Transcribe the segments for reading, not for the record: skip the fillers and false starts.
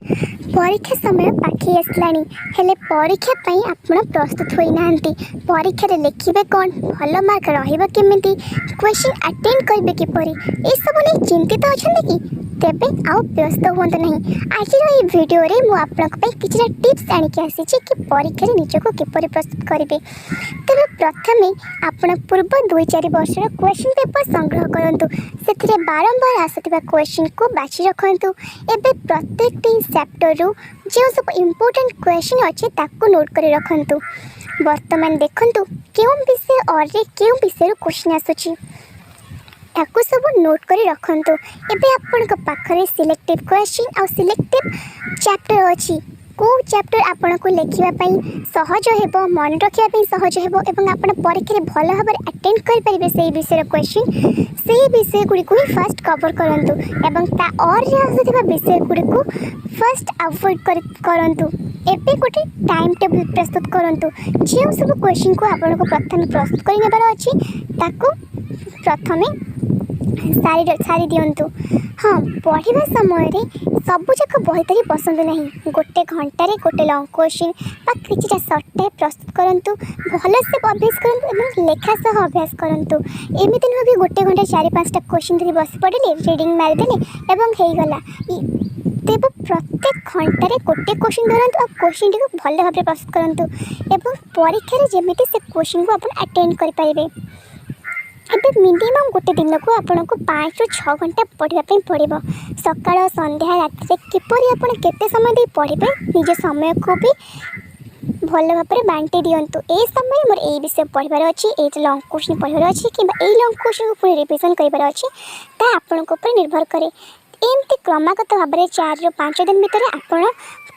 परीक्षा समय पाखी आसलानी हेले परीक्षा पई आपण प्रस्तुत होई नांती। परीक्षा रे लिखिबे कोन, भल मार्क रहिबो केमिति, क्वेश्चन अटेंड करिबे किपरि, ए सब नै चिंतित अछन कि तेबे आउ व्यस्त होंत नहीं। आज ए वीडियो रे मु आपनक पे किछटा टिप्स आनि के आसी छी कि परीक्षा रे निजको किपरि प्रस्तुत करिबे। तेबे प्रथमे आपण पूर्व 2-4 वर्ष रे क्वेश्चन पेपर संग्रह करंतु, सेथिरे बारंबार आसुथिबा क्वेश्चन को बाछि रखंतु। एबे प्रत्येक टी चैप्टर रू जो सब इम्पोर्टेंट क्वेश्चन अच्छे ताको नोट कर रखंतु। वर्तमान देखंतु केउं विषय और रे केउं विषय रू क्वेश्चन आसुची ताको सब नोट कर रखंतु। एबे आपन को पाखरे सिलेक्टिव क्वेश्चन और सिलेक्टिव चैप्टर अछि, को चैप्टर आपन को लेखिबा पई सहज हेबो, मन रखिबा पई सहज हेबो एवं आपन परीक्षा रे भलो भाबरे अटेंड कर परिबे सेही विषय रो क्वेश्चन, सेही विषय गुडी को फर्स्ट कवर करंतु एवं ता और रे आसुथिबा विषय गुडी को फर्स्ट अवॉइड करंतु। एबे गोटे टाइम टेबल प्रस्तुत करंतु, जे सब क्वेश्चन को आपन को प्रथम प्रस्तुत करि नेबार अछि ताको प्रथमे सारी दियंतु। हाँ, पढ़िबा समय रे सबु जाक बही तरी पसंद नहीं। गोटे घंटा रे गोटे लॉन्ग क्वेश्चन बा किछटा शॉर्ट टाइप प्रस्तुत करंतु, भल से अभ्यास करंतु एवं लेखा सह अभ्यास करंतु। एमिति न भी गोटे घंटा 4-5टा क्वेश्चन धरि बस पड़िले, रीडिंग मारि देले एवं हेई गला। तेब प्रत्येक घंटा रे गोटे क्वेश्चन धरंतु और क्वेश्चन टी को भल भाबरे प्रस्तुत करंतु एवं परीक्षा रे जेमिति से क्वेश्चन को अपन अटेंड करि परिबे। एबे मिनिमम गोटे दिन को आपन को 5 ରୁ 6 घंटा पढ़िबा पई पड़िबो। सकाळ संध्या रात रे किपरि आपन केते समय दे पढ़िबे, निज समय को भी भल भाबरे बांटी दियंतु। ए समय मोर ए विषय पढ़िबार अछि, ए लॉन्ग क्वेश्चन पढ़िबार अछि किबा ए लॉन्ग क्वेश्चन को पूरी रिवीजन करिबार अछि, ता आपन को ऊपर निर्भर करे। एमती क्रमागत भाबरे 4 ରୁ 5 दिन भितर आपन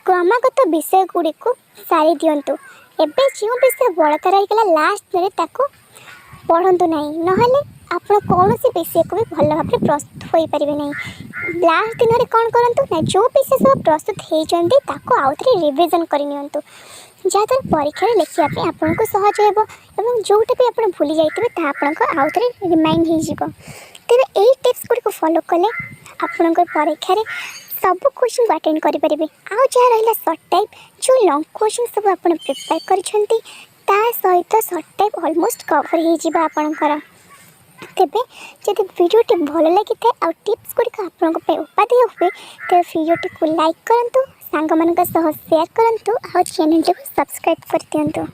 क्रमागत विषय गुडी को सारी दियंतु। एबे जो विषय बळका रहि गेला लास्ट रे ताको पढ़ंतु नहीं, नहले आपण कौनसी विषय को भी भल भाबरे प्रस्तुत होई परिबे नहीं। लास्ट दिन रे कोन करंतु ना, जो विषय सब प्रस्तुत हे जंदी ताको आउथरे रिवीजन करि नियंतु, जातर परीक्षा रे लेखिया पे आपण को सहज हेबो एवं जोटा भी आपण भूली जाइतबे ता आपण को आउथरे रिमाइंड हे जिवो। तेबे एई टिप्स गुडी को फॉलो कले आपण को परीक्षा रे सब क्वेश्चन अटेंड करि परिबे। आ जा रहला शॉर्ट टाइप जो लॉन्ग क्वेश्चन सब आपण प्रिपेयर करिसंती ता सहित शॉर्ट टाइप ऑलमोस्ट कवर हो जिबा आपनकर। तेबे जदि वीडियोटी भल लगी थाए आ टिप्स गुडी आपन को पे उपादेय हुए तो वीडियोटी को लाइक करंतु, सांग मानक सह शेयर करंतु और चैनल को सब्सक्राइब कर दियंतु।